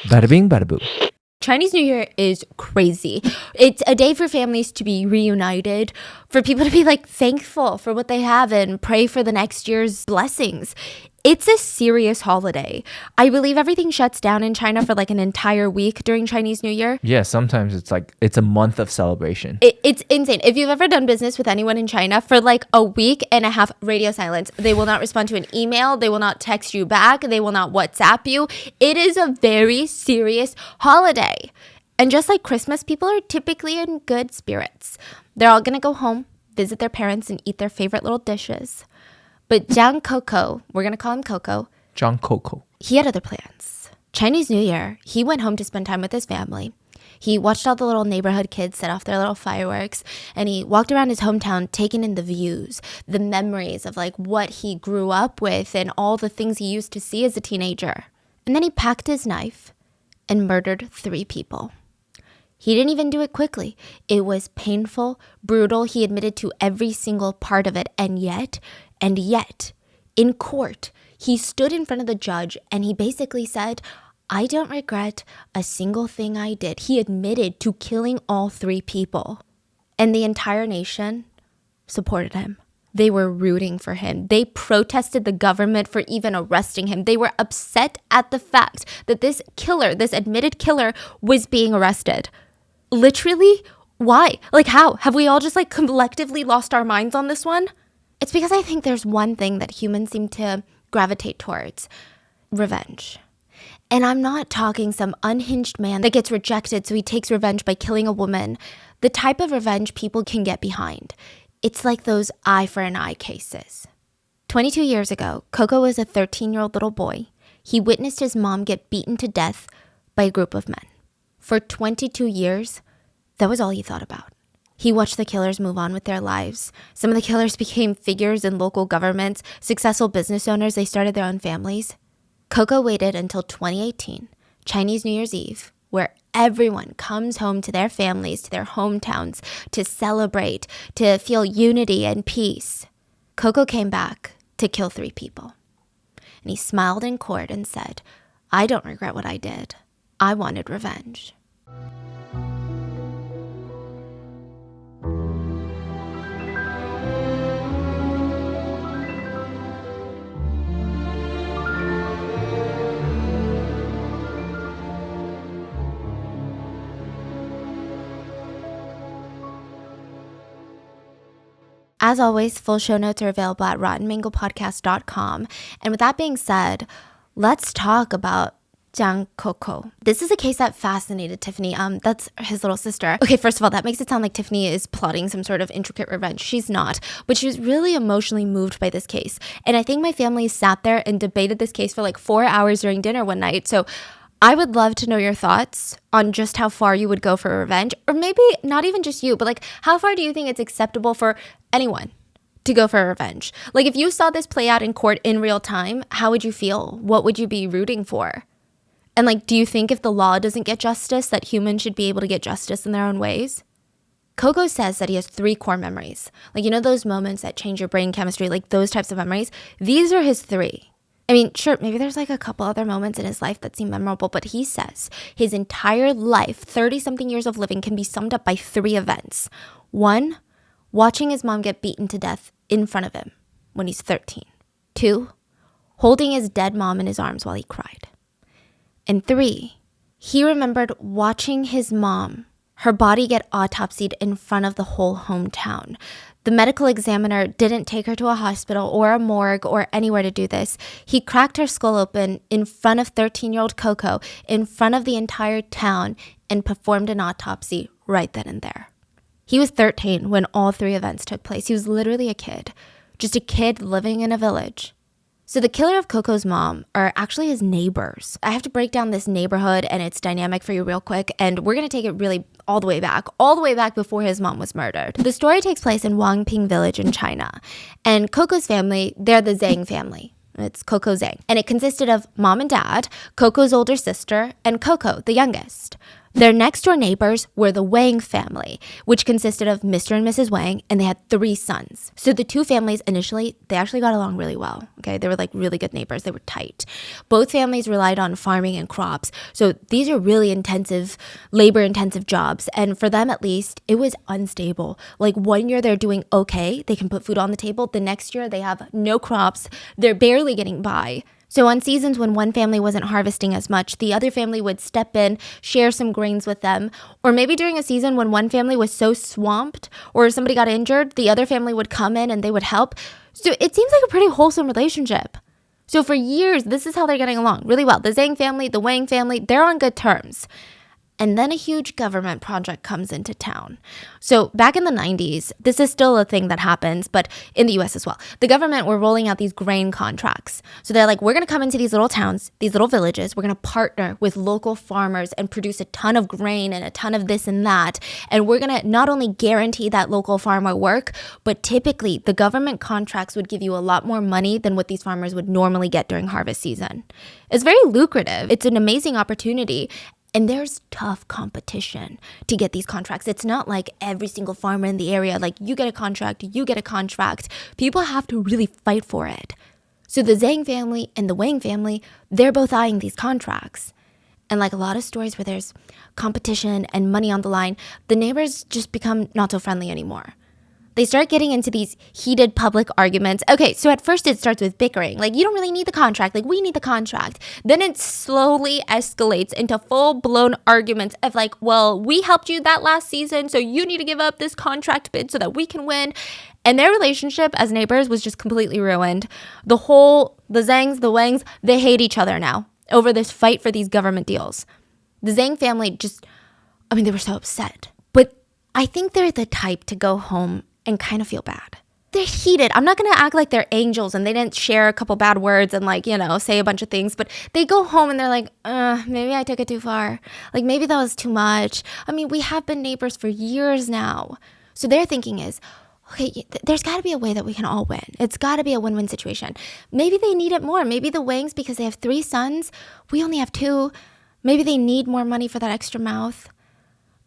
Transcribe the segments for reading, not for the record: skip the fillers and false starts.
Bada bing, bada boo. Chinese New Year is crazy. It's a day for families to be reunited, for people to be like thankful for what they have and pray for the next year's blessings. It's a serious holiday. I believe everything shuts down in China for like an entire week during Chinese New Year. Yeah, sometimes it's a month of celebration. It's insane. If you've ever done business with anyone in China, for like a week and a half, radio silence. They will not respond to an email. They will not text you back. They will not WhatsApp you. It is a very serious holiday. And just like Christmas, people are typically in good spirits. They're all going to go home, visit their parents, and eat their favorite little dishes. But Zhang KouKou, we're going to call him KouKou. Zhang KouKou. He had other plans. Chinese New Year, he went home to spend time with his family. He watched all the little neighborhood kids set off their little fireworks, and he walked around his hometown taking in the views, the memories of like what he grew up with and all the things he used to see as a teenager. And then he packed his knife and murdered 3 people. He didn't even do it quickly. It was painful, brutal. He admitted to every single part of it. And yet, in court, he stood in front of the judge and he basically said, I don't regret a single thing I did. He admitted to killing all 3 people. And the entire nation supported him. They were rooting for him. They protested the government for even arresting him. They were upset at the fact that this killer, this admitted killer, was being arrested. Literally, why? Like how? Have we all just like collectively lost our minds on this one? It's because I think there's one thing that humans seem to gravitate towards: revenge. And I'm not talking some unhinged man that gets rejected so he takes revenge by killing a woman. The type of revenge people can get behind. It's like those eye for an eye cases. 22 years ago, KouKou was a 13-year-old little boy. He witnessed his mom get beaten to death by a group of men. For 22 years, that was all he thought about. He watched the killers move on with their lives. Some of the killers became figures in local governments, successful business owners. They started their own families. KouKou waited until 2018, Chinese New Year's Eve, where everyone comes home to their families, to their hometowns, to celebrate, to feel unity and peace. KouKou came back to kill 3 people. And he smiled in court and said, I don't regret what I did. I wanted revenge. As always, full show notes are available at rottenmangopodcast.com. And with that being said, let's talk about Zhang KouKou. This is a case that fascinated Tiffany. That's his little sister. Okay, first of all, that makes it sound like Tiffany is plotting some sort of intricate revenge. She's not, but she was really emotionally moved by this case. And I think my family sat there and debated this case for like 4 hours during dinner one night. So I would love to know your thoughts on just how far you would go for revenge, or maybe not even just you, but like how far do you think it's acceptable for anyone to go for revenge? Like if you saw this play out in court in real time, how would you feel? What would you be rooting for? And like, do you think if the law doesn't get justice, that humans should be able to get justice in their own ways? KouKou says that he has 3 core memories. Like, you know, those moments that change your brain chemistry, like those types of memories. These are his 3. I mean, sure, maybe there's like a couple other moments in his life that seem memorable, but he says his entire life, 30-something years of living, can be summed up by 3 events. 1, watching his mom get beaten to death in front of him when he's 13. 2, holding his dead mom in his arms while he cried. And 3, he remembered watching his mom, her body get autopsied in front of the whole hometown. The medical examiner didn't take her to a hospital or a morgue or anywhere to do this. He cracked her skull open in front of 13-year-old KouKou, in front of the entire town, and performed an autopsy right then and there. He was 13 when all 3 events took place. He was literally a kid, just a kid living in a village. So the killer of KouKou's mom are actually his neighbors. I have to break down this neighborhood and its dynamic for you real quick, and we're going to take it really all the way back before his mom was murdered. The story takes place in Wangping village in China, and KouKou's family, they're the Zhang family. It's KouKou Zhang. And it consisted of mom and dad, KouKou's older sister, and KouKou, the youngest. Their next door neighbors were the Wang family, which consisted of Mr. and Mrs. Wang, and they had 3 sons. So the 2 families initially, they actually got along really well. Okay, they were like really good neighbors. They were tight. Both families relied on farming and crops. So these are really intensive, labor-intensive jobs. And for them at least, it was unstable. Like one year they're doing okay, they can put food on the table. The next year they have no crops. They're barely getting by. So on seasons when one family wasn't harvesting as much, the other family would step in, share some grains with them. Or maybe during a season when one family was so swamped or somebody got injured, the other family would come in and they would help. So it seems like a pretty wholesome relationship. So for years, this is how they're getting along really well. The Zhang family, the Wang family, they're on good terms. And then a huge government project comes into town. So back in the 90s, this is still a thing that happens, but in the US as well. The government were rolling out these grain contracts. So they're like, we're going to come into these little towns, these little villages. We're going to partner with local farmers and produce a ton of grain and a ton of this and that. And we're going to not only guarantee that local farmer work, but typically the government contracts would give you a lot more money than what these farmers would normally get during harvest season. It's very lucrative. It's an amazing opportunity. And there's tough competition to get these contracts. It's not like every single farmer in the area, like you get a contract, you get a contract. People have to really fight for it. So the Zhang family and the Wang family, they're both eyeing these contracts. And like a lot of stories where there's competition and money on the line, the neighbors just become not so friendly anymore. They start getting into these heated public arguments. Okay, so at first it starts with bickering. Like, you don't really need the contract. Like, we need the contract. Then it slowly escalates into full-blown arguments of like, well, we helped you that last season, so you need to give up this contract bid so that we can win. And their relationship as neighbors was just completely ruined. The Zhangs, the Wangs, they hate each other now over this fight for these government deals. The Zhang family they were so upset. But I think they're the type to go home and kind of feel bad. They're heated. I'm not going to act like they're angels and they didn't share a couple bad words and say a bunch of things, but they go home and they're like, maybe I took it too far. Like maybe that was too much. We have been neighbors for years now. So their thinking is, okay, there's got to be a way that we can all win. It's got to be a win-win situation. Maybe they need it more. Maybe the Wangs, because they have 3 sons, we only have 2. Maybe they need more money for that extra mouth.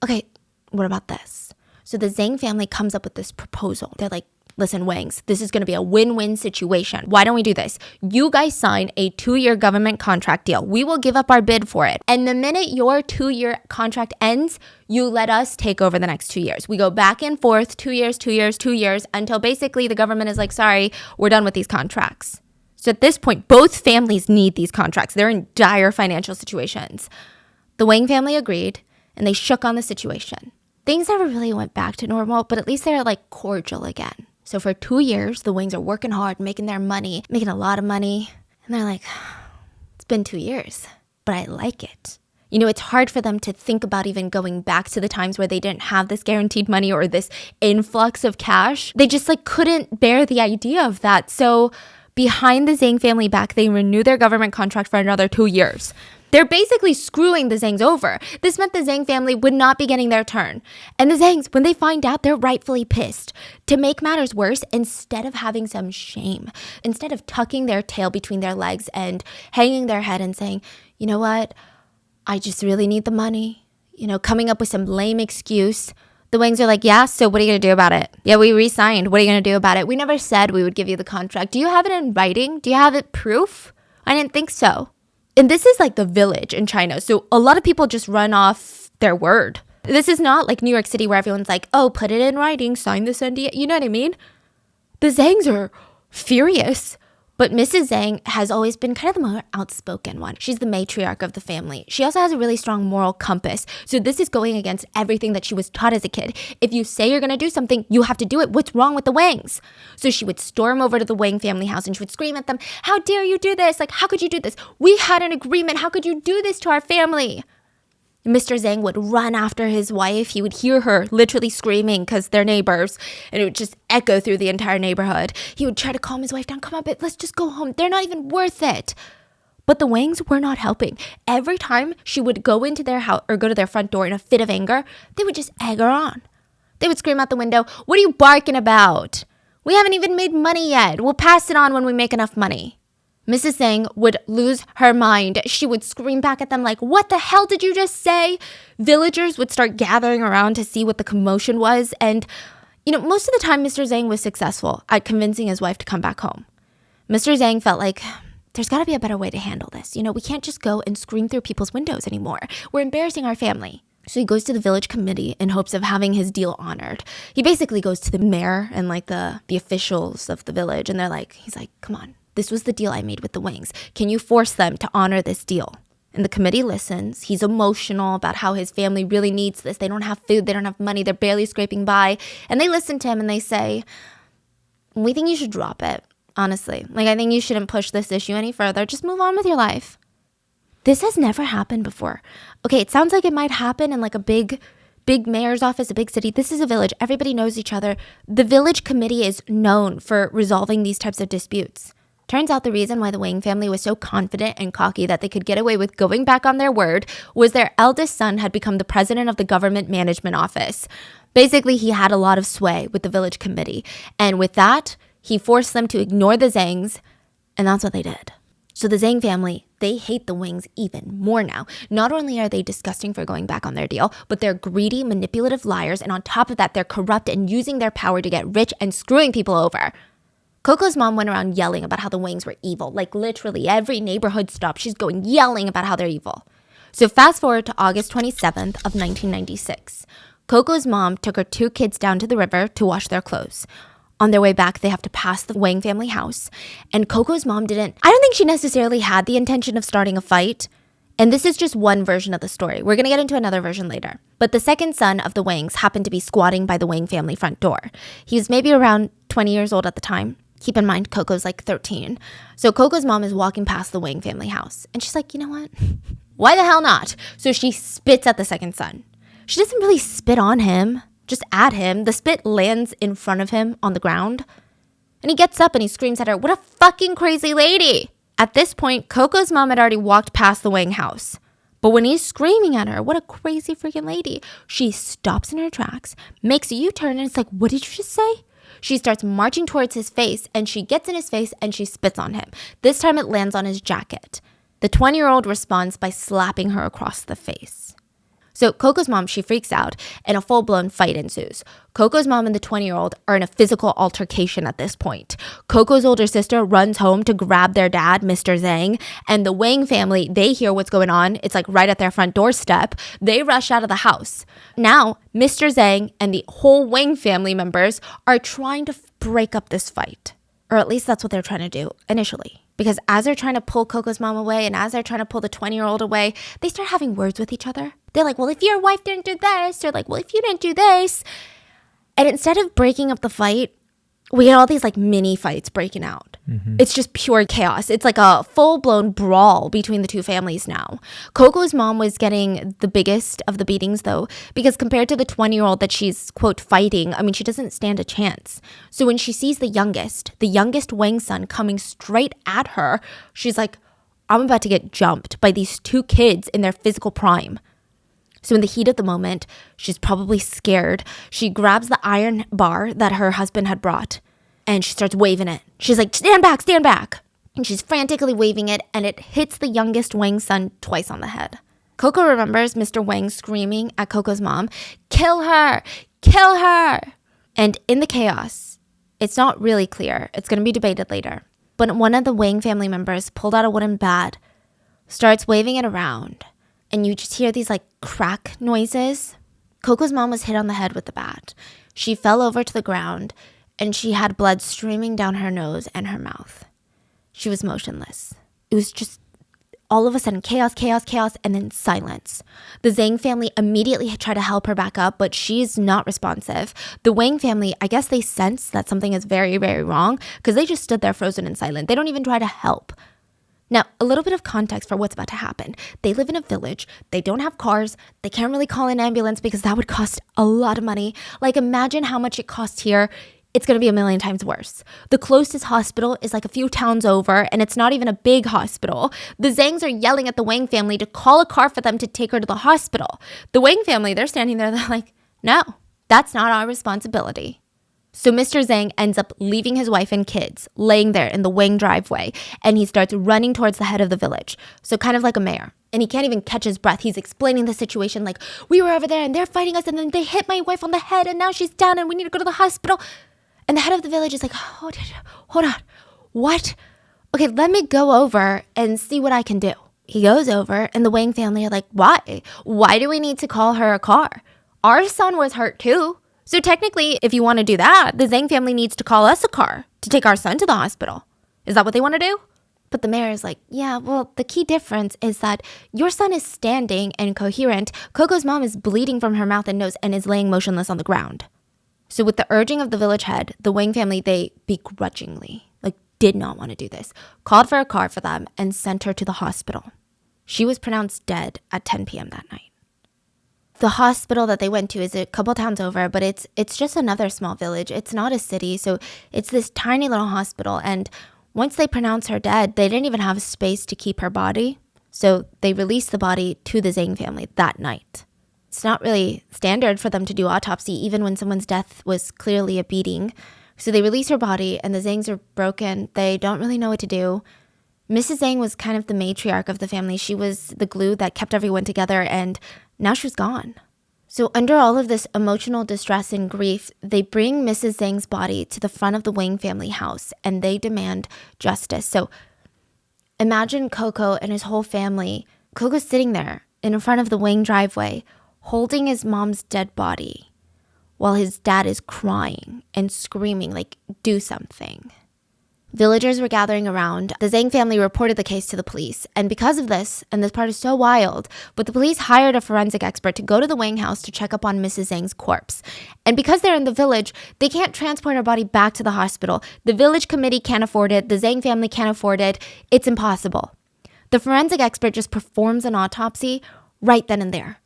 Okay, what about this? So the Zhang family comes up with this proposal. They're like, listen, Wangs, this is going to be a win-win situation. Why don't we do this? You guys sign a 2-year government contract deal. We will give up our bid for it. And the minute your 2-year contract ends, you let us take over the next 2 years. We go back and forth, 2 years, 2 years, 2 years, until basically the government is like, sorry, we're done with these contracts. So at this point, both families need these contracts. They're in dire financial situations. The Wang family agreed, and they shook on the situation. Things never really went back to normal, but at least they're like cordial again. So for 2 years, the Wangs are working hard, making their money, making a lot of money. And they're like, it's been 2 years, but I like it. It's hard for them to think about even going back to the times where they didn't have this guaranteed money or this influx of cash. They just couldn't bear the idea of that. So behind the Zhang family back, they renew their government contract for another 2 years. They're basically screwing the Zhangs over. This meant the Zhang family would not be getting their turn. And the Zhangs, when they find out, they're rightfully pissed. To make matters worse, instead of having some shame, instead of tucking their tail between their legs and hanging their head and saying, you know what, I just really need the money, coming up with some lame excuse, the Wangs are like, yeah, so what are you going to do about it? Yeah, we re-signed. What are you going to do about it? We never said we would give you the contract. Do you have it in writing? Do you have it proof? I didn't think so. And this is like the village in China. So a lot of people just run off their word. This is not like New York City where everyone's like, oh, put it in writing, sign this NDA. You know what I mean? The Zhangs are furious. But Mrs. Zhang has always been kind of the more outspoken one. She's the matriarch of the family. She also has a really strong moral compass. So this is going against everything that she was taught as a kid. If you say you're going to do something, you have to do it. What's wrong with the Wangs? So she would storm over to the Wang family house and she would scream at them, how dare you do this? Like, how could you do this? We had an agreement. How could you do this to our family? Mr. Zhang would run after his wife. He would hear her literally screaming because they're neighbors, and it would just echo through the entire neighborhood. He would try to calm his wife down. Come on, babe, let's just go home. They're not even worth it. But the Wangs were not helping. Every time she would go into their house or go to their front door in a fit of anger, they would just egg her on. They would scream out the window, what are you barking about? We haven't even made money yet. We'll pass it on when we make enough money. Mrs. Zhang would lose her mind. She would scream back at them like, what the hell did you just say? Villagers would start gathering around to see what the commotion was. And, most of the time, Mr. Zhang was successful at convincing his wife to come back home. Mr. Zhang felt like, there's got to be a better way to handle this. We can't just go and scream through people's windows anymore. We're embarrassing our family. So he goes to the village committee in hopes of having his deal honored. He basically goes to the mayor and the officials of the village. And he's like, come on. This was the deal I made with the Wangs. Can you force them to honor this deal? And the committee listens. He's emotional about how his family really needs this. They don't have food. They don't have money. They're barely scraping by. And they listen to him and they say, we think you should drop it, honestly. I think you shouldn't push this issue any further. Just move on with your life. This has never happened before. Okay, it sounds like it might happen in a big mayor's office, a big city. This is a village. Everybody knows each other. The village committee is known for resolving these types of disputes. Turns out the reason why the Wang family was so confident and cocky that they could get away with going back on their word was their eldest son had become the president of the government management office. Basically, he had a lot of sway with the village committee. And with that, he forced them to ignore the Zhangs, and that's what they did. So the Zhang family, they hate the Wangs even more now. Not only are they disgusting for going back on their deal, but they're greedy, manipulative liars, and on top of that, they're corrupt and using their power to get rich and screwing people over. KouKou's mom went around yelling about how the Wangs were evil. Literally every neighborhood stop, she's going yelling about how they're evil. So fast forward to August 27th of 1996. KouKou's mom took her 2 kids down to the river to wash their clothes. On their way back, they have to pass the Wang family house. And KouKou's mom I don't think she necessarily had the intention of starting a fight. And this is just one version of the story. We're going to get into another version later. But the second son of the Wangs happened to be squatting by the Wang family front door. He was maybe around 20 years old at the time. Keep in mind, KouKou's 13. So KouKou's mom is walking past the Wang family house. And she's like, you know what? Why the hell not? So she spits at the second son. She doesn't really spit on him, just at him. The spit lands in front of him on the ground. And he gets up and he screams at her, what a fucking crazy lady. At this point, KouKou's mom had already walked past the Wang house. But when he's screaming at her, what a crazy freaking lady, she stops in her tracks, makes a U-turn, and it's like, what did you just say? She starts marching towards his face, and she gets in his face, and she spits on him. This time it lands on his jacket. The 20-year-old responds by slapping her across the face. So KouKou's mom, she freaks out, and a full-blown fight ensues. KouKou's mom and the 20-year-old are in a physical altercation at this point. KouKou's older sister runs home to grab their dad, Mr. Zhang, and the Wang family, they hear what's going on. It's right at their front doorstep. They rush out of the house. Now, Mr. Zhang and the whole Wang family members are trying to break up this fight. Or at least that's what they're trying to do initially. Because as they're trying to pull KouKou's mom away and as they're trying to pull the 20-year-old away, they start having words with each other. They're like, well, if your wife didn't do this, they're like, well, if you didn't do this. And instead of breaking up the fight, we get all these mini fights breaking out. Mm-hmm. It's just pure chaos. It's a full-blown brawl between the two families now. KouKou's mom was getting the biggest of the beatings, though, because compared to the 20-year-old that she's, quote, fighting, she doesn't stand a chance. So when she sees the youngest Wang son coming straight at her, she's like, I'm about to get jumped by these 2 kids in their physical prime. So in the heat of the moment, she's probably scared. She grabs the iron bar that her husband had brought and she starts waving it. She's like, stand back, stand back. And she's frantically waving it and it hits the youngest Wang son twice on the head. KouKou remembers Mr. Wang screaming at KouKou's mom, kill her, kill her. And in the chaos, it's not really clear. It's going to be debated later. But one of the Wang family members pulled out a wooden bat, starts waving it around. And you just hear these crack noises. KouKou's mom was hit on the head with the bat. She fell over to the ground and she had blood streaming down her nose and her mouth. She was motionless. It was just all of a sudden chaos, chaos, chaos, and then silence. The Zhang family immediately tried to help her back up, but she's not responsive. The Wang family, I guess they sense that something is very, very wrong because they just stood there frozen and silent. They don't even try to help. Now, a little bit of context for what's about to happen. They live in a village. They don't have cars. They can't really call an ambulance because that would cost a lot of money. Imagine how much it costs here. It's going to be a million times worse. The closest hospital is a few towns over, and it's not even a big hospital. The Zhangs are yelling at the Wang family to call a car for them to take her to the hospital. The Wang family, they're standing there, they're like, no, that's not our responsibility. So Mr. Zhang ends up leaving his wife and kids laying there in the Wang driveway, and he starts running towards the head of the village. So kind of like a mayor. And he can't even catch his breath. He's explaining the situation like, we were over there and they're fighting us and then they hit my wife on the head and now she's down and we need to go to the hospital. And the head of the village is like, hold on. What? Okay, let me go over and see what I can do. He goes over and the Wang family are like, why? Why do we need to call her a car? Our son was hurt too. So technically, if you want to do that, the Zhang family needs to call us a car to take our son to the hospital. Is that what they want to do? But the mayor is like, yeah, well, the key difference is that your son is standing and coherent. KouKou's mom is bleeding from her mouth and nose and is laying motionless on the ground. So with the urging of the village head, the Wang family, they begrudgingly, did not want to do this, called for a car for them and sent her to the hospital. She was pronounced dead at 10 p.m. that night. The hospital that they went to is a couple towns over, but it's just another small village. It's not a city, so it's this tiny little hospital. And once they pronounced her dead, they didn't even have space to keep her body. So they released the body to the Zhang family that night. It's not really standard for them to do autopsy, even when someone's death was clearly a beating. So they release her body, and the Zhangs are broken. They don't really know what to do. Mrs. Zhang was kind of the matriarch of the family. She was the glue that kept everyone together, and now she was gone. So under all of this emotional distress and grief, they bring Mrs. Zhang's body to the front of the Wang family house, and they demand justice. So imagine KouKou and his whole family. KouKou's sitting there in front of the Wang driveway, holding his mom's dead body, while his dad is crying and screaming, do something. Villagers were gathering around. The Zhang family reported the case to the police. And because of this, and this part is so wild, but the police hired a forensic expert to go to the Wang house to check up on Mrs. Zhang's corpse. And because they're in the village, they can't transport her body back to the hospital. The village committee can't afford it. The Zhang family can't afford it. It's impossible. The forensic expert just performs an autopsy right then and there.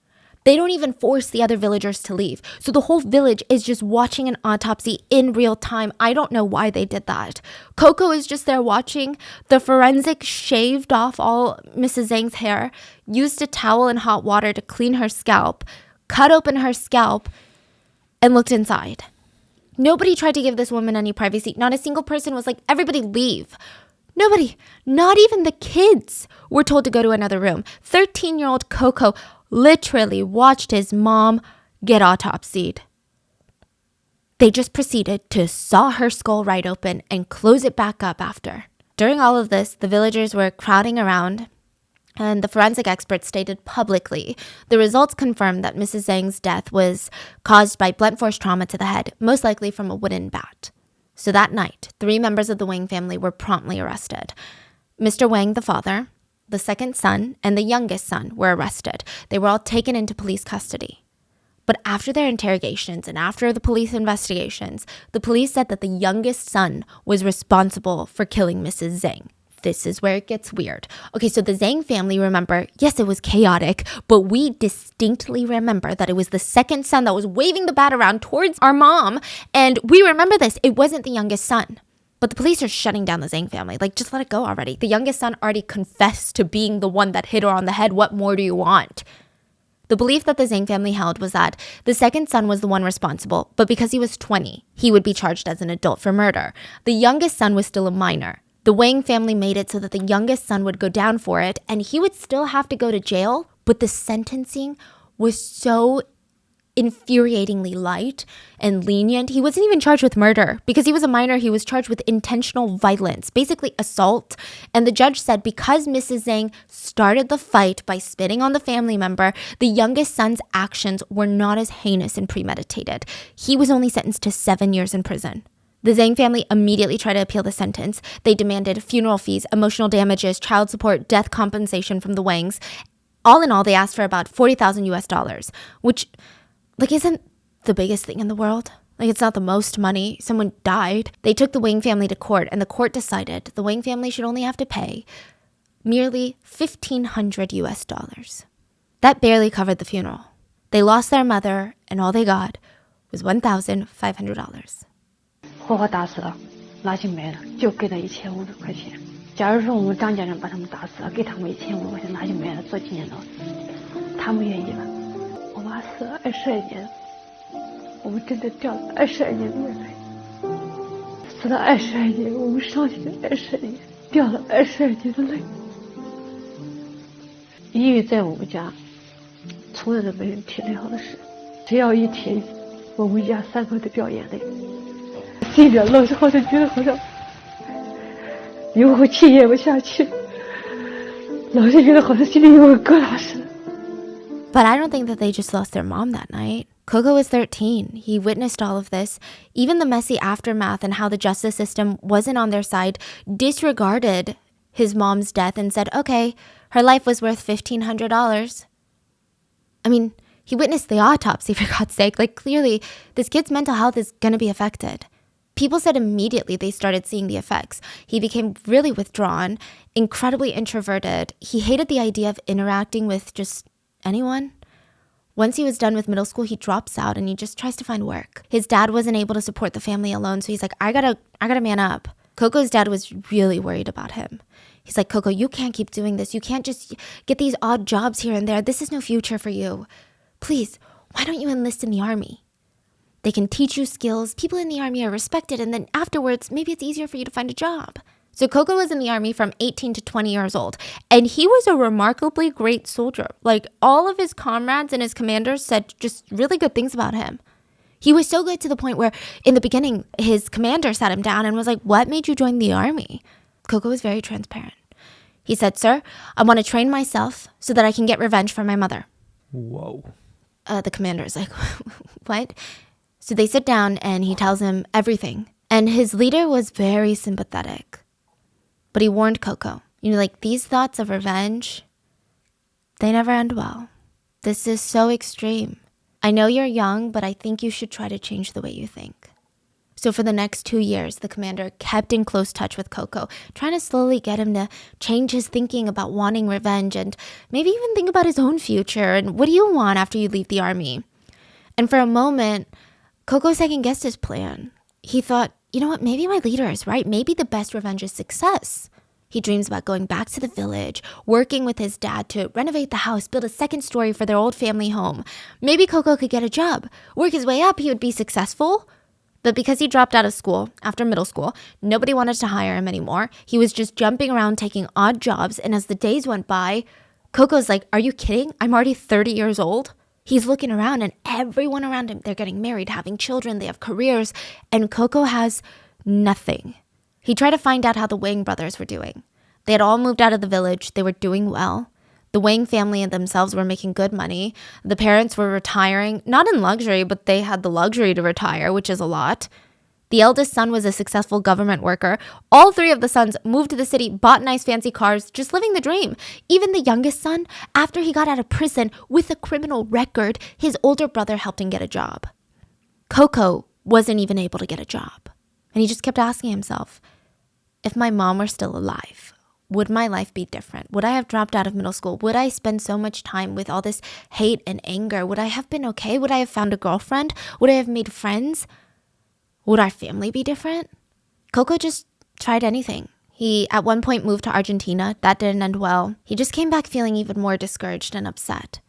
They don't even force the other villagers to leave. So the whole village is just watching an autopsy in real time. I don't know why they did that. KouKou is just there watching. The forensic shaved off all Mrs. Zhang's hair, used a towel and hot water to clean her scalp, cut open her scalp, and looked inside. Nobody tried to give this woman any privacy. Not a single person was like, everybody leave. Nobody, not even the kids, were told to go to another room. 13-year-old KouKou literally watched his mom get autopsied. They just proceeded to saw her skull right open and close it back up after. During all of this, the villagers were crowding around, and the forensic experts stated publicly the results confirmed that Mrs. Zhang's death was caused by blunt force trauma to the head, most likely from a wooden bat. So that night, 3 members of the Wang family were promptly arrested. Mr. Wang, the father, the second son, and the youngest son were arrested. They were all taken into police custody. But after their interrogations and after the police investigations, the police said that the youngest son was responsible for killing Mrs. Zhang. This is where it gets weird. Okay, so the Zhang family, remember, yes, it was chaotic, but we distinctly remember that it was the second son that was waving the bat around towards our mom. And we remember this. It wasn't the youngest son. But the police are shutting down the Zhang family. Just let it go already. The youngest son already confessed to being the one that hit her on the head. What more do you want? The belief that the Zhang family held was that the second son was the one responsible, but because he was 20, he would be charged as an adult for murder. The youngest son was still a minor. The Wang family made it so that the youngest son would go down for it, and he would still have to go to jail, but the sentencing was so infuriatingly light and lenient. He wasn't even charged with murder. Because he was a minor, he was charged with intentional violence, basically assault. And the judge said because Mrs. Zhang started the fight by spitting on the family member, the youngest son's actions were not as heinous and premeditated. He was only sentenced to 7 years in prison. The Zhang family immediately tried to appeal the sentence. They demanded funeral fees, emotional damages, child support, death compensation from the Wangs. All in all, they asked for about $40,000, which isn't the biggest thing in the world. It's not the most money. Someone died. They took the Wang family to court, and the court decided the Wang family should only have to pay merely $1,500. That barely covered the funeral. They lost their mother, and all they got was $1,500. 活活打死了，拿去卖了，就给他1500块钱。假如说我们张家人把他们打死了，给他们1500块钱拿去卖了，做纪念刀，他们愿意了。我妈死了22年，我们真的掉了22年的眼泪。死了22年，我们伤心22年，掉了22年的泪。抑郁在我们家从来都没人提那样的事，只要一提，我们一家3口都掉眼泪。心里老是好像觉得好像有口气咽不下去，老是觉得好像心里有个疙瘩似的。But I don't think that they just lost their mom that night. KouKou was 13. He witnessed all of this. Even the messy aftermath and how the justice system wasn't on their side disregarded his mom's death and said, okay, her life was worth $1,500. I mean, he witnessed the autopsy, for God's sake. Like, clearly, this kid's mental health is going to be affected. People said immediately they started seeing the effects. He became really withdrawn, incredibly introverted. He hated the idea of interacting with just anyone. Once he was done with middle school, he drops out and he just tries to find work. His dad wasn't able to support the family alone, so he's like, I gotta man up. KouKou's dad was really worried about him. He's like, KouKou, you can't keep doing this. You can't just get these odd jobs here and there. This is no future for you. Please, why don't you enlist in the army? They can teach you skills. People in the army are respected. And then afterwards, maybe it's easier for you to find a job. So KouKou was in the army from 18 to 20 years old. And he was a remarkably great soldier. Like, all of his comrades and his commanders said just really good things about him. He was so good to the point where in the beginning, his commander sat him down and was like, what made you join the army? KouKou was very transparent. He said, sir, I want to train myself so that I can get revenge for my mother. Whoa. The commander is like, what? So they sit down and he tells him everything. And his leader was very sympathetic. But he warned KouKou, like, these thoughts of revenge, they never end well. This is so extreme. I know you're young, but I think you should try to change the way you think. So for the next 2 years, the commander kept in close touch with KouKou, trying to slowly get him to change his thinking about wanting revenge and maybe even think about his own future and what do you want after you leave the army? And for a moment, KouKou second-guessed his plan. He thought, you know what, maybe my leader is right. Maybe the best revenge is success. He dreams about going back to the village, working with his dad to renovate the house, build a second story for their old family home. Maybe KouKou could get a job. Work his way up, he would be successful. But because he dropped out of school after middle school, nobody wanted to hire him anymore. He was just jumping around taking odd jobs. And as the days went by, KouKou's like, are you kidding? I'm already 30 years old. He's looking around and everyone around him, they're getting married, having children, they have careers. And KouKou has nothing. He tried to find out how the Wang brothers were doing. They had all moved out of the village. They were doing well. The Wang family and themselves were making good money. The parents were retiring, not in luxury, but they had the luxury to retire, which is a lot. The eldest son was a successful government worker. All 3 of the sons moved to the city, bought nice fancy cars, just living the dream. Even the youngest son, after he got out of prison with a criminal record, his older brother helped him get a job. KouKou wasn't even able to get a job. And he just kept asking himself, if my mom were still alive, would my life be different? Would I have dropped out of middle school? Would I spend so much time with all this hate and anger? Would I have been okay? Would I have found a girlfriend? Would I have made friends? Would our family be different? KouKou just tried anything. He at one point moved to Argentina. That didn't end well. He just came back feeling even more discouraged and upset.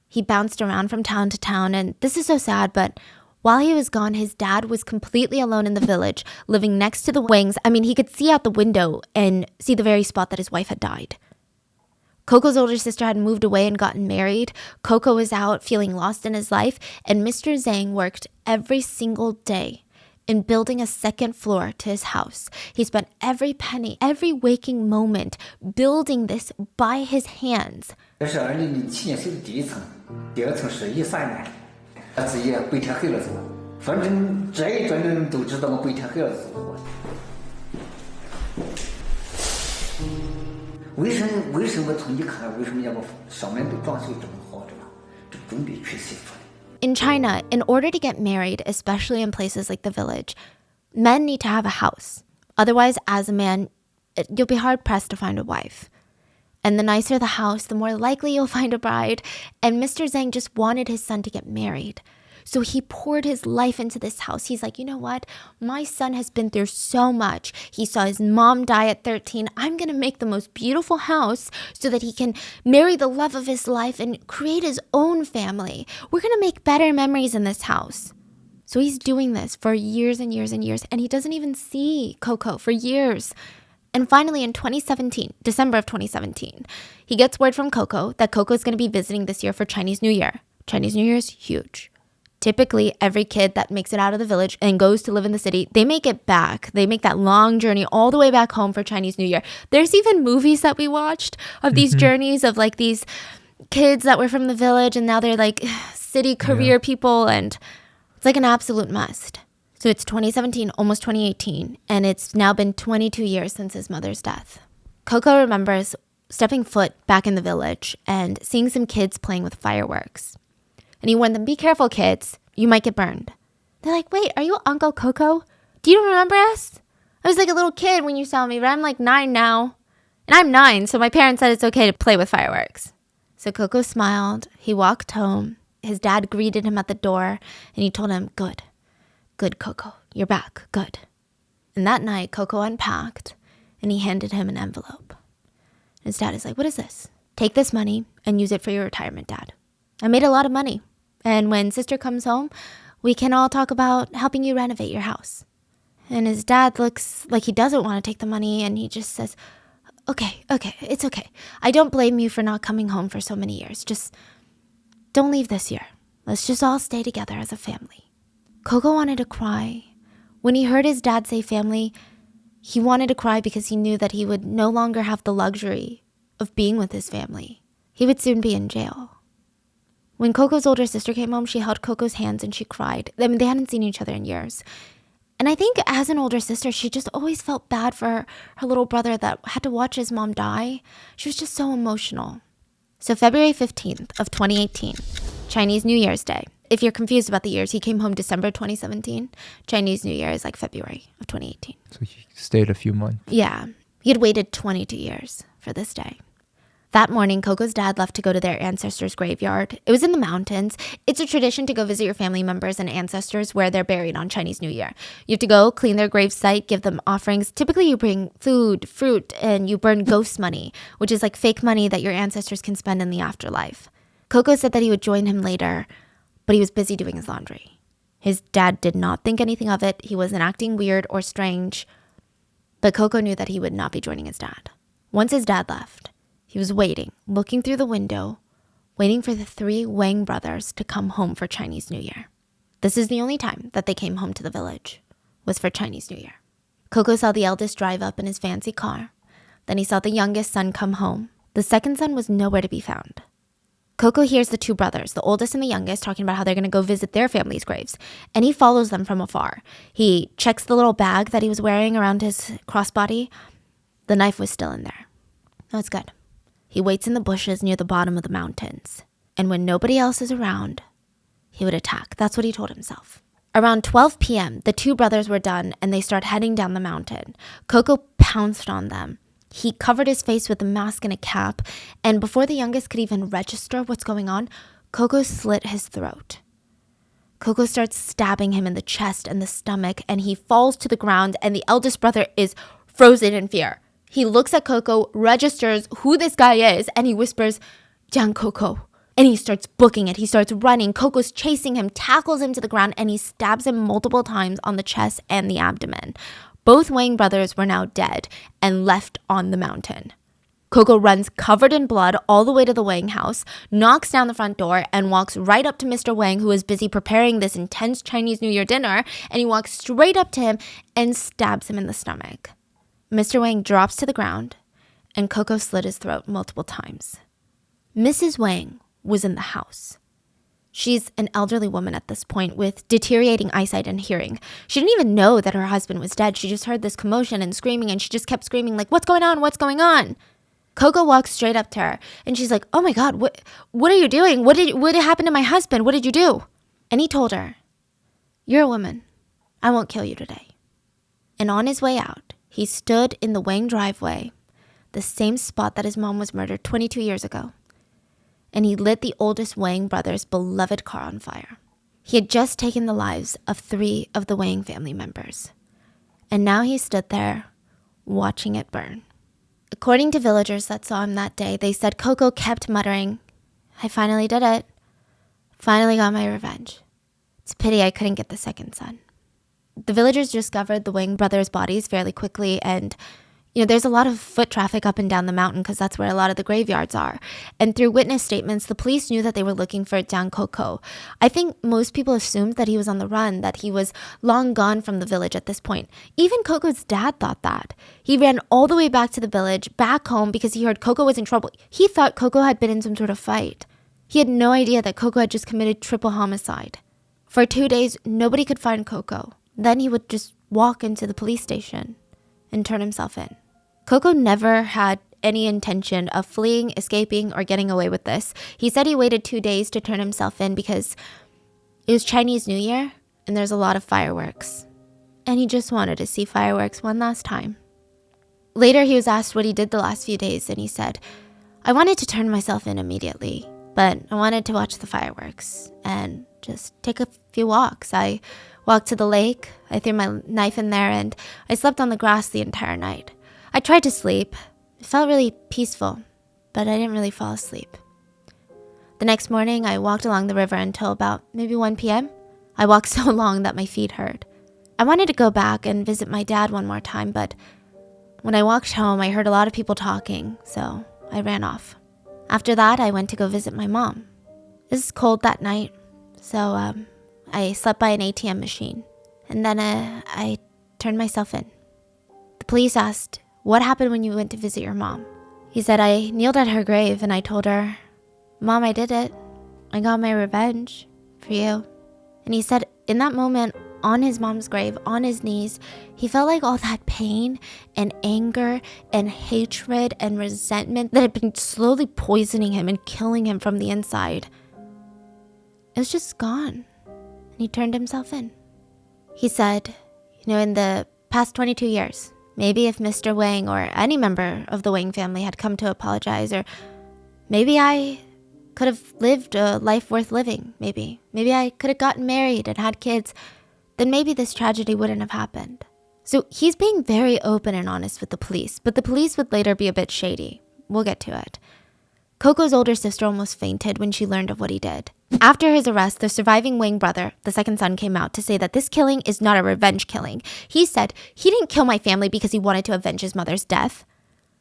He bounced around from town to town, and this is so sad, but while he was gone, his dad was completely alone in the village, living next to the Wangs. I mean, he could see out the window and see the very spot that his wife had died. KouKou's older sister had moved away and gotten married. KouKou was out feeling lost in his life, and Mr. Zhang worked every single day in building a second floor to his house. He spent every penny, every waking moment building this by his hands. 这是2007年修的第1层，第2层是13年。自己白天黑了做，反正这一转的人都知道我白天黑了做活。为什么从你看为什么要把上面都装修这么好着呢？这准备去写出来。In China, in order to get married, especially in places like the village, men need to have a house. Otherwise, as a man, you'll be hard-pressed to find a wife. And the nicer the house, the more likely you'll find a bride. And Mr. Zhang just wanted his son to get married. So he poured his life into this house. He's like, you know what? My son has been through so much. He saw his mom die at 13. I'm going to make the most beautiful house so that he can marry the love of his life and create his own family. We're going to make better memories in this house. So he's doing this for years and years and years, and he doesn't even see KouKou for years. And finally, in 2017, December of 2017, he gets word from KouKou that KouKou is going to be visiting this year for Chinese New Year. Chinese New Year is huge. Typically, every kid that makes it out of the village and goes to live in the city, they make it back. They make that long journey all the way back home for Chinese New Year. There's even movies that we watched of these journeys of like these kids that were from the village and now they're like city career people, and it's like an absolute must. So it's 2017, almost 2018, and it's now been 22 years since his mother's death. KouKou remembers stepping foot back in the village and seeing some kids playing with fireworks. And he warned them, be careful, kids. You might get burned. They're like, wait, are you Uncle KouKou? Do you remember us? I was like a little kid when you saw me, but I'm like 9 now. And I'm 9, so my parents said it's okay to play with fireworks. So KouKou smiled. He walked home. His dad greeted him at the door, and he told him, good, KouKou. You're back. Good. And that night, KouKou unpacked, and he handed him an envelope. His dad is like, what is this? Take this money and use it for your retirement, Dad. I made a lot of money. And when sister comes home, we can all talk about helping you renovate your house. And his dad looks like he doesn't want to take the money, and he just says, okay, it's okay. I don't blame you for not coming home for so many years. Just don't leave this year. Let's just all stay together as a family. KouKou wanted to cry. When he heard his dad say family, he wanted to cry because he knew that he would no longer have the luxury of being with his family. He would soon be in jail. When KouKou's older sister came home, she held KouKou's hands and she cried. I mean, they hadn't seen each other in years. And I think as an older sister, she just always felt bad for her little brother that had to watch his mom die. She was just so emotional. So February 15th of 2018, Chinese New Year's Day. If you're confused about the years, he came home December 2017. Chinese New Year is like February of 2018. So he stayed a few months. Yeah. He had waited 22 years for this day. That morning, KouKou's dad left to go to their ancestors' graveyard. It was in the mountains. It's a tradition to go visit your family members and ancestors where they're buried on Chinese New Year. You have to go clean their gravesite, give them offerings. Typically, you bring food, fruit, and you burn ghost money, which is like fake money that your ancestors can spend in the afterlife. KouKou said that he would join him later, but he was busy doing his laundry. His dad did not think anything of it. He wasn't acting weird or strange, but KouKou knew that he would not be joining his dad. Once his dad left, he was waiting, looking through the window, waiting for the 3 Wang brothers to come home for Chinese New Year. This is the only time that they came home to the village, was for Chinese New Year. KouKou saw the eldest drive up in his fancy car. Then he saw the youngest son come home. The second son was nowhere to be found. KouKou hears the 2 brothers, the oldest and the youngest, talking about how they're going to go visit their family's graves. And he follows them from afar. He checks the little bag that he was wearing around his crossbody. The knife was still in there. That's good. He waits in the bushes near the bottom of the mountains. And when nobody else is around, he would attack. That's what he told himself. Around 12 p.m., the 2 brothers were done and they start heading down the mountain. KouKou pounced on them. He covered his face with a mask and a cap. And before the youngest could even register what's going on, KouKou slit his throat. KouKou starts stabbing him in the chest and the stomach, and he falls to the ground, and the eldest brother is frozen in fear. He looks at KouKou, registers who this guy is, and he whispers, Zhang KouKou. And he starts booking it. He starts running. KouKou's chasing him, tackles him to the ground, and he stabs him multiple times on the chest and the abdomen. Both Wang brothers were now dead and left on the mountain. KouKou runs covered in blood all the way to the Wang house, knocks down the front door, and walks right up to Mr. Wang, who is busy preparing this intense Chinese New Year dinner, and he walks straight up to him and stabs him in the stomach. Mr. Wang drops to the ground, and KouKou slit his throat multiple times. Mrs. Wang was in the house. She's an elderly woman at this point with deteriorating eyesight and hearing. She didn't even know that her husband was dead. She just heard this commotion and screaming, and she just kept screaming like, what's going on? What's going on? KouKou walks straight up to her, and she's like, oh my God, what are you doing? What happened to my husband? What did you do? And he told her, you're a woman. I won't kill you today. And on his way out, he stood in the Wang driveway, the same spot that his mom was murdered 22 years ago. And he lit the oldest Wang brothers' beloved car on fire. He had just taken the lives of 3 of the Wang family members. And now he stood there, watching it burn. According to villagers that saw him that day, they said KouKou kept muttering, I finally did it. Finally got my revenge. It's a pity I couldn't get the second son. The villagers discovered the Wang brothers' bodies fairly quickly, and there's a lot of foot traffic up and down the mountain because that's where a lot of the graveyards are. And through witness statements, the police knew that they were looking for Zhang KouKou. I think most people assumed that he was on the run, that he was long gone from the village at this point. Even KouKou's dad thought that. He ran all the way back to the village, back home, because he heard KouKou was in trouble. He thought KouKou had been in some sort of fight. He had no idea that KouKou had just committed triple homicide. For 2 days, nobody could find KouKou. Then he would just walk into the police station and turn himself in. KouKou never had any intention of fleeing, escaping, or getting away with this. He said he waited 2 days to turn himself in because it was Chinese New Year and there's a lot of fireworks. And he just wanted to see fireworks one last time. Later, he was asked what he did the last few days, and he said, "I wanted to turn myself in immediately, but I wanted to watch the fireworks and just take a few walks. I walked to the lake, I threw my knife in there, and I slept on the grass the entire night. I tried to sleep. It felt really peaceful, but I didn't really fall asleep. The next morning, I walked along the river until about maybe 1 p.m. I walked so long that my feet hurt. I wanted to go back and visit my dad one more time, but when I walked home, I heard a lot of people talking, so I ran off. After that, I went to go visit my mom. It was cold that night, so I slept by an ATM machine, and then I turned myself in. The police asked, 'What happened when you went to visit your mom?' He said, 'I kneeled at her grave and I told her, Mom, I did it. I got my revenge for you.' And he said in that moment, on his mom's grave, on his knees, he felt like all that pain and anger and hatred and resentment that had been slowly poisoning him and killing him from the inside, it was just gone. And he turned himself in. He said, in the past 22 years, maybe if Mr. Wang or any member of the Wang family had come to apologize, or maybe I could have lived a life worth living, maybe I could have gotten married and had kids, then maybe this tragedy wouldn't have happened. So he's being very open and honest with the police, but the police would later be a bit shady. We'll get to it. KouKou's older sister almost fainted when she learned of what he did. After his arrest, the surviving Wang brother, the second son, came out to say that this killing is not a revenge killing. He said he didn't kill my family because he wanted to avenge his mother's death.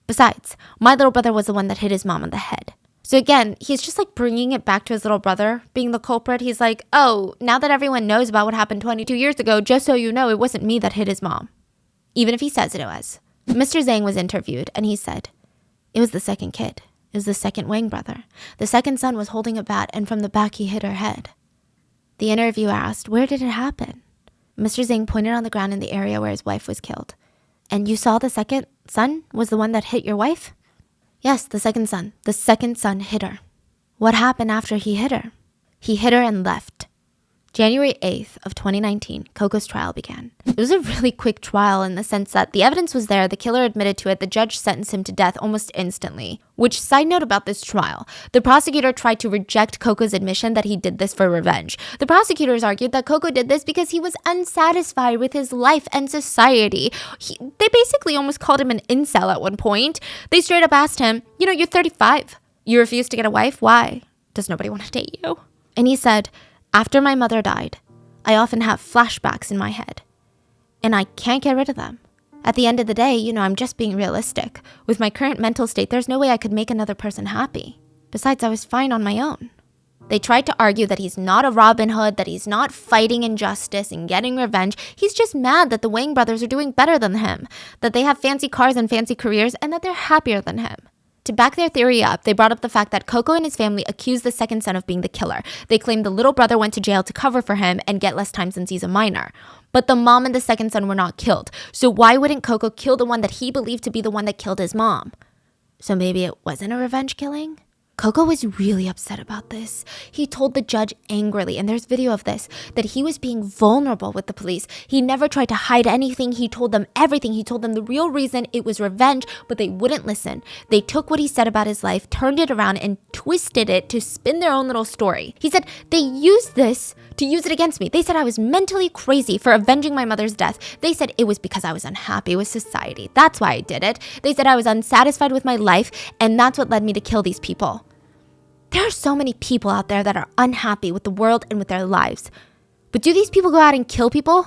Besides, my little brother was the one that hit his mom on the head. So again, he's just like bringing it back to his little brother being the culprit. He's like, oh, now that everyone knows about what happened 22 years ago, just so you know, it wasn't me that hit his mom. Even if he says it was. Mr. Zhang was interviewed and he said, it was the second kid. It was the second Wang brother. The second son was holding a bat and from the back he hit her head. The interviewer asked, where did it happen? Mr. Zhang pointed on the ground in the area where his wife was killed. And you saw the second son was the one that hit your wife? Yes, the second son. The second son hit her. What happened after he hit her? He hit her and left. January 8th of 2019, KouKou's trial began. It was a really quick trial in the sense that the evidence was there, the killer admitted to it, the judge sentenced him to death almost instantly. Which, side note about this trial, the prosecutor tried to reject KouKou's admission that he did this for revenge. The prosecutors argued that KouKou did this because he was unsatisfied with his life and society. They basically almost called him an incel at one point. They straight up asked him, you're 35. You refuse to get a wife? Why? Does nobody want to date you? And he said, after my mother died, I often have flashbacks in my head, and I can't get rid of them. At the end of the day, I'm just being realistic. With my current mental state, there's no way I could make another person happy. Besides, I was fine on my own. They tried to argue that he's not a Robin Hood, that he's not fighting injustice and getting revenge. He's just mad that the Wang brothers are doing better than him, that they have fancy cars and fancy careers, and that they're happier than him. To back their theory up, they brought up the fact that KouKou and his family accused the second son of being the killer. They claimed the little brother went to jail to cover for him and get less time since he's a minor. But the mom and the second son were not killed. So why wouldn't KouKou kill the one that he believed to be the one that killed his mom? So maybe it wasn't a revenge killing? KouKou was really upset about this. He told the judge angrily, and there's video of this, that he was being vulnerable with the police. He never tried to hide anything. He told them everything. He told them the real reason it was revenge, but they wouldn't listen. They took what he said about his life, turned it around, and twisted it to spin their own little story. He said, they used this to use it against me. They said I was mentally crazy for avenging my mother's death. They said it was because I was unhappy with society. That's why I did it. They said I was unsatisfied with my life, and that's what led me to kill these people. There are so many people out there that are unhappy with the world and with their lives. But do these people go out and kill people?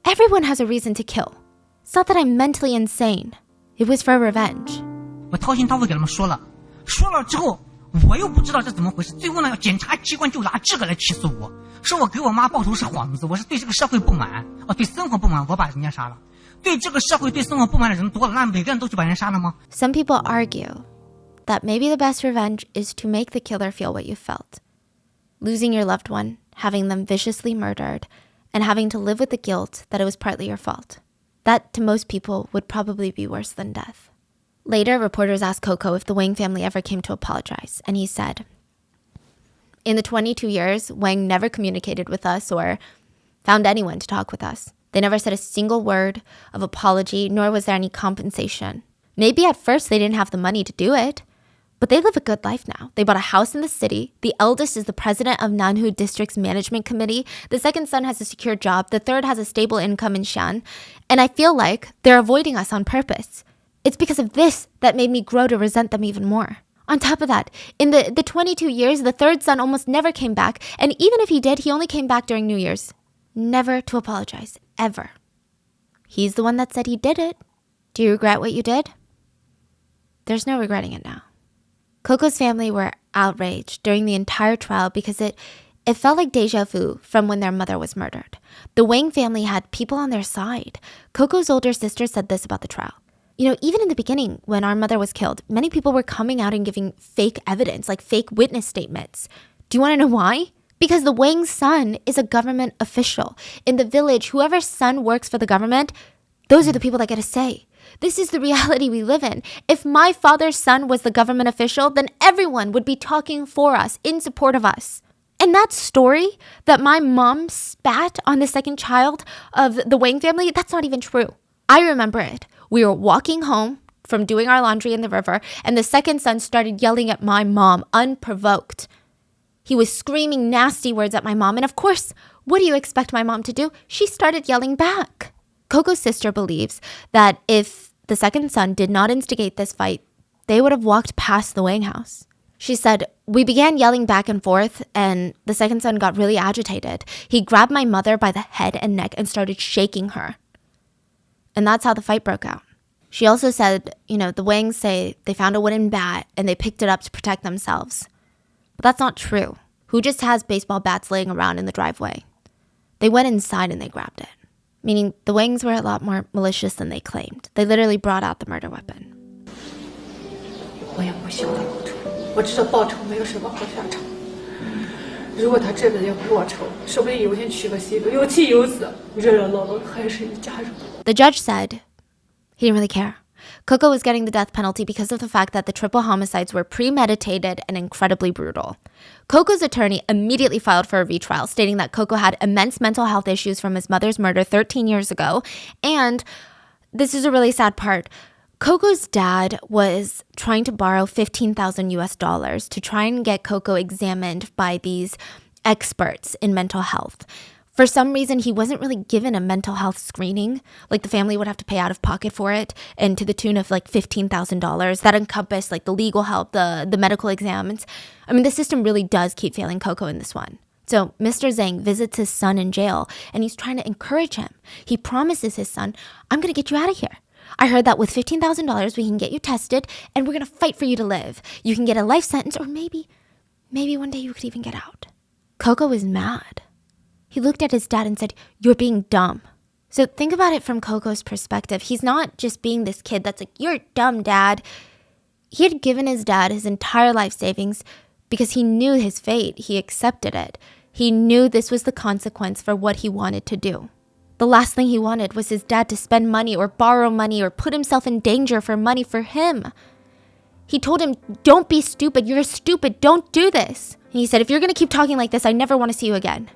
Everyone has a reason to kill. It's not that I'm mentally insane. It was for revenge. 我掏心掏肺给他们说了之后，我又不知道这怎么回事。最后呢，检察机关就拿这个来起诉我，说我给我妈报仇是幌子，我是对这个社会不满，对生活不满，我把人家杀了。对这个社会对生活不满的人多了，那每个人都去把人杀了吗？ Some people argue that maybe the best revenge is to make the killer feel what you felt. Losing your loved one, having them viciously murdered, and having to live with the guilt that it was partly your fault. That, to most people, would probably be worse than death. Later, reporters asked KouKou if the Wang family ever came to apologize, and he said, in the 22 years, Wang never communicated with us or found anyone to talk with us. They never said a single word of apology, nor was there any compensation. Maybe at first they didn't have the money to do it, but they live a good life now. They bought a house in the city. The eldest is the president of Nanhu District's management committee. The second son has a secure job. The third has a stable income in Shan. And I feel like they're avoiding us on purpose. It's because of this that made me grow to resent them even more. On top of that, in the 22 years, the third son almost never came back. And even if he did, he only came back during New Year's. Never to apologize, ever. He's the one that said he did it. Do you regret what you did? There's no regretting it now. KouKou's family were outraged during the entire trial because it felt like deja vu from when their mother was murdered. The Wang family had people on their side. KouKou's older sister said this about the trial. You know, even in the beginning, when our mother was killed, many people were coming out and giving fake evidence, like fake witness statements. Do you want to know why? Because the Wang's son is a government official. In the village, whoever's son works for the government, those are the people that get a say. This is the reality we live in. If my father's son was the government official, then everyone would be talking for us, in support of us. And that story that my mom spat on the second child of the Wang family, that's not even true. I remember it. We were walking home from doing our laundry in the river, and the second son started yelling at my mom, unprovoked. He was screaming nasty words at my mom, and of course, what do you expect my mom to do? She started yelling back. KouKou's sister believes that if the second son did not instigate this fight, they would have walked past the Wang house. She said, we began yelling back and forth, and the second son got really agitated. He grabbed my mother by the head and neck and started shaking her. And that's how the fight broke out. She also said, you know, the Wangs say they found a wooden bat and they picked it up to protect themselves. But that's not true. Who just has baseball bats laying around in the driveway? They went inside and they grabbed it. Meaning the Wangs were a lot more malicious than they claimed. They literally brought out the murder weapon. 我也不想他报仇，我知道报仇没有什么好下场。如果他真的要报仇，说不定有一天娶个媳妇，有妻有子，热热闹闹还是一家人。 The judge said he didn't really care. KouKou was getting the death penalty because of the fact that the triple homicides were premeditated and incredibly brutal. KouKou's attorney immediately filed for a retrial, stating that KouKou had immense mental health issues from his mother's murder 13 years ago. And this is a really sad part. KouKou's dad was trying to borrow $15,000 to try and get KouKou examined by these experts in mental health. For some reason, he wasn't really given a mental health screening. Like, the family would have to pay out of pocket for it, and to the tune of like $15,000. That encompassed like the legal help, the medical exams. I mean, the system really does keep failing KouKou in this one. So Mr. Zhang visits his son in jail, and he's trying to encourage him. He promises his son, I'm going to get you out of here. I heard that with $15,000, we can get you tested, and we're going to fight for you to live. You can get a life sentence, or maybe one day you could even get out. KouKou was mad. He looked at his dad and said, you're being dumb. So think about it from KouKou's perspective. He's not just being this kid that's like, you're dumb, Dad. He had given his dad his entire life savings because he knew his fate. He accepted it. He knew this was the consequence for what he wanted to do. The last thing he wanted was his dad to spend money or borrow money or put himself in danger for money for him. He told him, don't be stupid. You're stupid. Don't do this. And he said, if you're going to keep talking like this, I never want to see you again.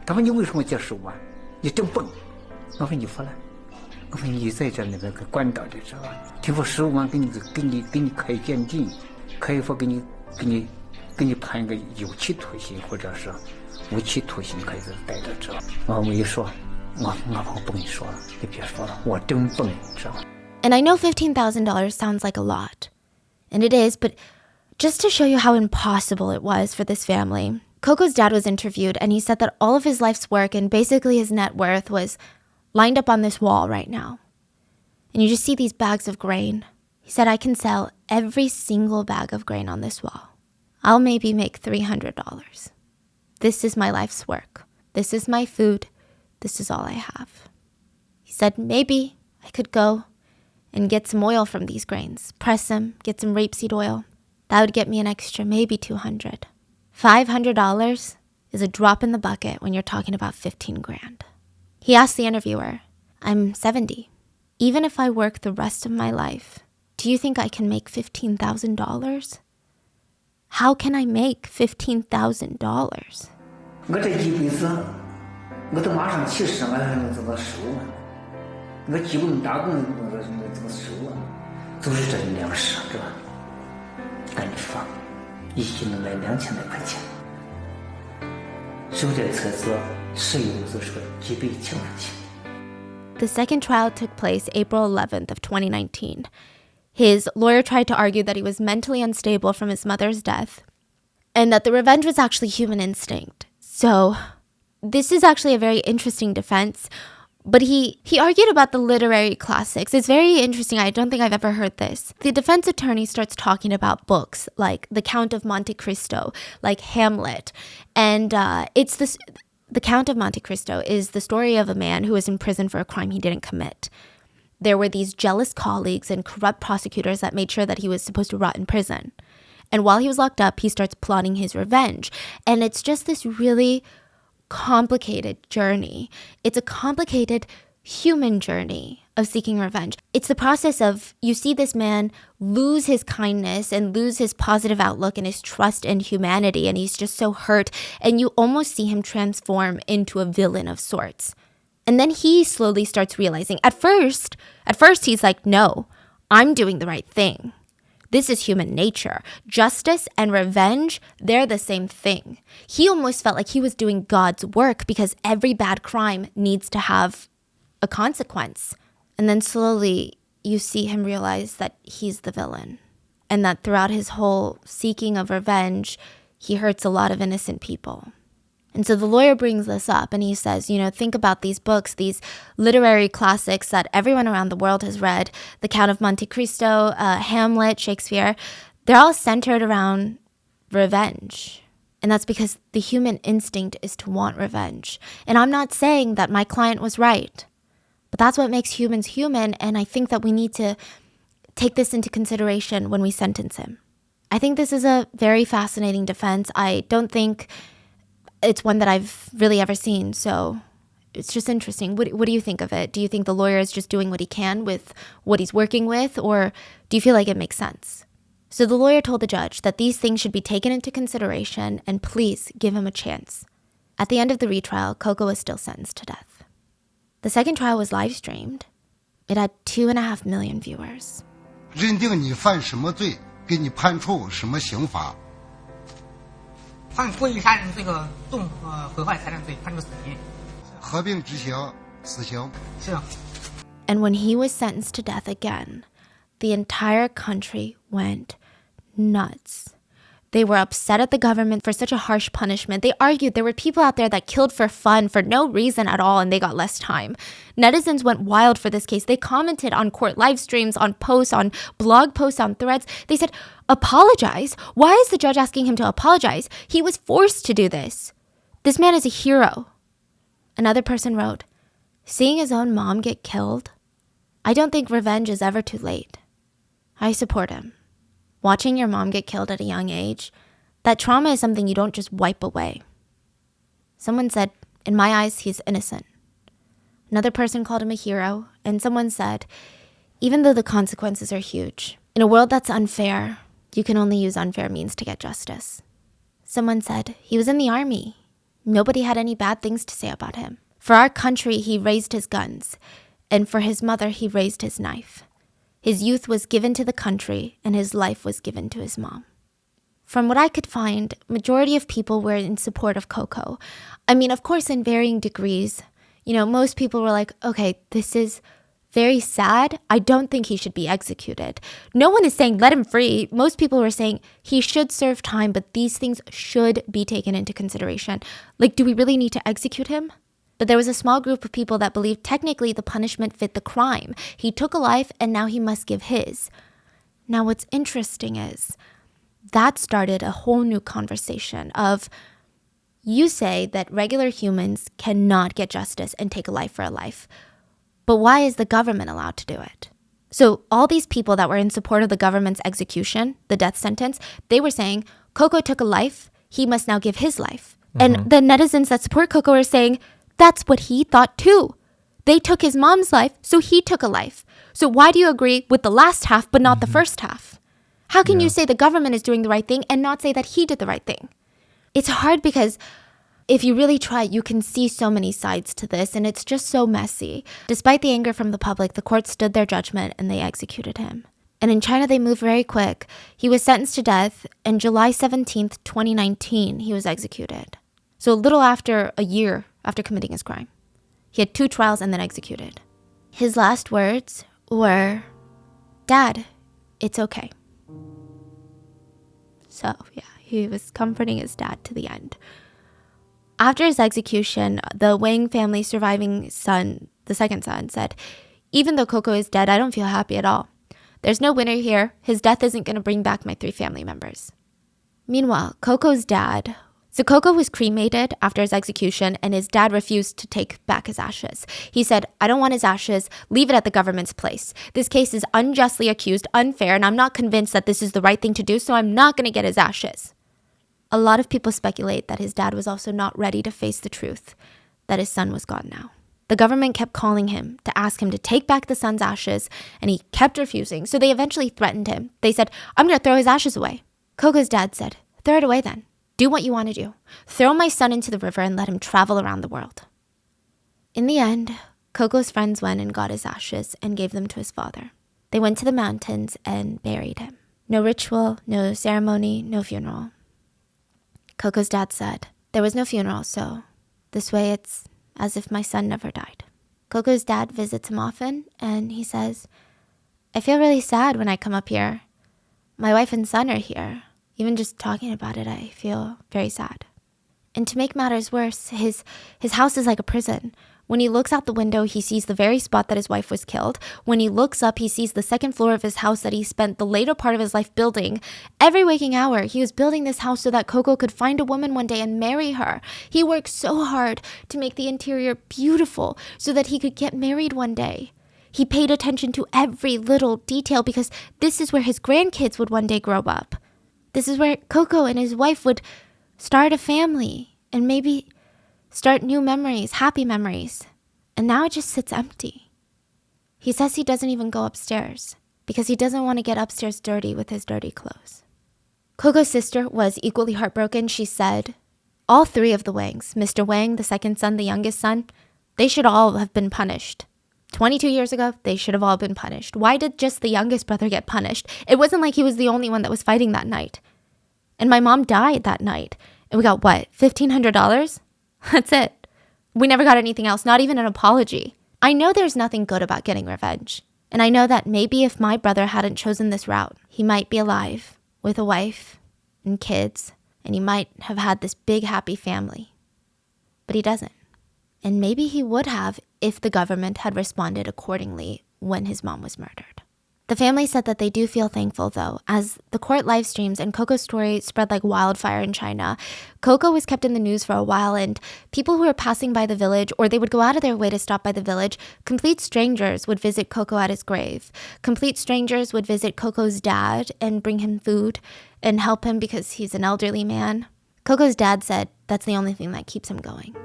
他说你为什么接受我？你真笨！我说你服了，我说你在这那个管道的知道吧？听说15万给你开鉴定，可以说给你判一个有期徒刑或者是无期徒刑，可以待着知道吧？我一说，我不跟你说了，你别说了，我真笨，知道吧？ And I know $15,000 sounds like a lot. And it is, but just to show you how impossible it was for this family, KouKou's dad was interviewed, and he said that all of his life's work and basically his net worth was lined up on this wall right now. And you just see these bags of grain. He said, I can sell every single bag of grain on this wall. I'll maybe make $300. This is my life's work. This is my food. This is all I have. He said, maybe I could go and get some oil from these grains, press them, get some rapeseed oil. That would get me an extra maybe $200. $500 is a drop in the bucket when you're talking about 15 grand. He asked the interviewer, I'm 70. Even if I work the rest of my life, do you think I can make $15,000? How can I make $15,000? 我这一辈子，我都马上70了，还能怎么收啊？我基本打工怎么收啊？就是这粮食，是吧？赶紧放，一斤能卖2000来块钱。收这车子石油就是个几百千块钱。 The second trial took place April 11th of 2019. His lawyer tried to argue that he was mentally unstable from his mother's death and that the revenge was actually human instinct. So this is actually a very interesting defense, but he argued about the literary classics. It's very interesting. I don't think I've ever heard this. The defense attorney starts talking about books like The Count of Monte Cristo, like Hamlet, and it's this... The Count of Monte Cristo is the story of a man who was in prison for a crime he didn't commit. There were these jealous colleagues and corrupt prosecutors that made sure that he was supposed to rot in prison. And while he was locked up, he starts plotting his revenge. And it's just this really complicated journey. It's a complicated human journey of seeking revenge. It's the process of, you see this man lose his kindness and lose his positive outlook and his trust in humanity, and he's just so hurt, and you almost see him transform into a villain of sorts. And then he slowly starts realizing, at first he's like, no, I'm doing the right thing. This is human nature. Justice and revenge, they're the same thing. He almost felt like he was doing God's work because every bad crime needs to have a consequence. And then slowly you see him realize that he's the villain and that throughout his whole seeking of revenge, he hurts a lot of innocent people. And so the lawyer brings this up and he says, think about these books, these literary classics that everyone around the world has read, The Count of Monte Cristo, Hamlet, Shakespeare, they're all centered around revenge. And that's because the human instinct is to want revenge. And I'm not saying that my client was right, but that's what makes humans human, and I think that we need to take this into consideration when we sentence him. I think this is a very fascinating defense. I don't think it's one that I've really ever seen, so it's just interesting. What do you think of it? Do you think the lawyer is just doing what he can with what he's working with, or do you feel like it makes sense? So the lawyer told the judge that these things should be taken into consideration and please give him a chance. At the end of the retrial, KouKou was still sentenced to death. The second trial was live streamed. It had 2.5 million viewers. 认定你犯什么罪，给你判处什么刑罚。犯故意杀人这个毁坏财产罪，判处死刑。合并执行死刑。是。And when he was sentenced to death again, the entire country went nuts. They were upset at the government for such a harsh punishment. They argued there were people out there that killed for fun for no reason at all, and they got less time. Netizens went wild for this case. They commented on court live streams, on posts, on blog posts, on threads. They said, apologize? Why is the judge asking him to apologize? He was forced to do this. This man is a hero. Another person wrote, seeing his own mom get killed, I don't think revenge is ever too late. I support him. Watching your mom get killed at a young age, that trauma is something you don't just wipe away. Someone said, in my eyes, he's innocent. Another person called him a hero, and someone said, even though the consequences are huge, in a world that's unfair, you can only use unfair means to get justice. Someone said, he was in the army. Nobody had any bad things to say about him. For our country, he raised his guns, and for his mother, he raised his knife. His youth was given to the country, and his life was given to his mom. From what I could find, majority of people were in support of KouKou. I mean, of course, in varying degrees. Most people were like, okay, this is very sad. I don't think he should be executed. No one is saying let him free. Most people were saying he should serve time, but these things should be taken into consideration. Like, do we really need to execute him? But there was a small group of people that believed technically the punishment fit the crime. He took a life and now he must give his. Now, what's interesting is that started a whole new conversation of, you say that regular humans cannot get justice and take a life for a life. But why is the government allowed to do it? So all these people that were in support of the government's execution, the death sentence, they were saying, KouKou took a life, he must now give his life. And the netizens that support KouKou are saying, that's what he thought too. They took his mom's life, so he took a life. So why do you agree with the last half but not the first half? How can you say the government is doing the right thing and not say that he did the right thing? It's hard because if you really try, you can see so many sides to this, and it's just so messy. Despite the anger from the public, the court stood their judgment and they executed him. And in China, they moved very quick. He was sentenced to death, and July 17th, 2019, he was executed. So a little after a year after committing his crime. He had 2 trials and then executed. His last words were, "Dad, it's okay." So yeah, he was comforting his dad to the end. After his execution, the Wang family surviving son, the second son, said, "Even though KouKou is dead, I don't feel happy at all. There's no winner here. His death isn't going to bring back my 3 family members." Meanwhile, KouKou's dad... So KouKou was cremated after his execution, and his dad refused to take back his ashes. He said, "I don't want his ashes. Leave it at the government's place. This case is unjustly accused, unfair, and I'm not convinced that this is the right thing to do, so I'm not going to get his ashes." A lot of people speculate that his dad was also not ready to face the truth, that his son was gone now. The government kept calling him to ask him to take back the son's ashes, and he kept refusing, so they eventually threatened him. They said, "I'm going to throw his ashes away." KouKou's dad said, "Throw it away then. Do what you want to do. Throw my son into the river and let him travel around the world." In the end, KouKou's friends went and got his ashes and gave them to his father. They went to the mountains and buried him. No ritual, no ceremony, no funeral. KouKou's dad said, "There was no funeral, so this way it's as if my son never died." KouKou's dad visits him often, and he says, "I feel really sad when I come up here. My wife and son are here. Even just talking about it, I feel very sad." And to make matters worse, his house is like a prison. When he looks out the window, he sees the very spot that his wife was killed. When he looks up, he sees the second floor of his house that he spent the later part of his life building. Every waking hour, he was building this house so that KouKou could find a woman one day and marry her. He worked so hard to make the interior beautiful so that he could get married one day. He paid attention to every little detail because this is where his grandkids would one day grow up. This is where KouKou and his wife would start a family and maybe start new memories, happy memories. And now it just sits empty. He says he doesn't even go upstairs because he doesn't want to get upstairs dirty with his dirty clothes. KouKou's sister was equally heartbroken. She said, all 3 of the Wangs, Mr. Wang, the second son, the youngest son, they should all have been punished. 22 years ago, they should have all been punished. Why did just the youngest brother get punished? It wasn't like he was the only one that was fighting that night. And my mom died that night. And we got what, $1,500? That's it. We never got anything else, not even an apology. I know there's nothing good about getting revenge. And I know that maybe if my brother hadn't chosen this route, he might be alive with a wife and kids, and he might have had this big happy family. But he doesn't. And maybe he would have if the government had responded accordingly when his mom was murdered. The family said that they do feel thankful, though, as the court live streams and KouKou's story spread like wildfire in China. KouKou was kept in the news for a while, and people who were passing by the village, or they would go out of their way to stop by the village, complete strangers would visit KouKou at his grave. Complete strangers would visit KouKou's dad and bring him food and help him because he's an elderly man. KouKou's dad said that's the only thing that keeps him going.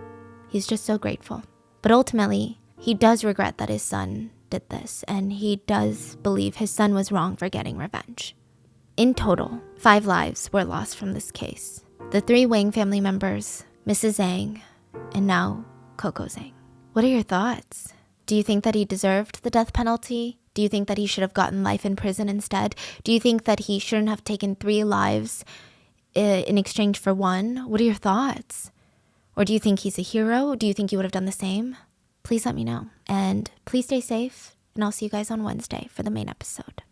He's just so grateful. But ultimately, he does regret that his son did this, and he does believe his son was wrong for getting revenge. In total, 5 lives were lost from this case. The 3 Wang family members, Mrs. Zhang, and now KouKou Zhang. What are your thoughts? Do you think that he deserved the death penalty? Do you think that he should have gotten life in prison instead? Do you think that he shouldn't have taken 3 lives in exchange for 1? What are your thoughts? Or do you think he's a hero? Do you think you would have done the same? Please let me know. And please stay safe. and I'll see you guys on Wednesday for the main episode.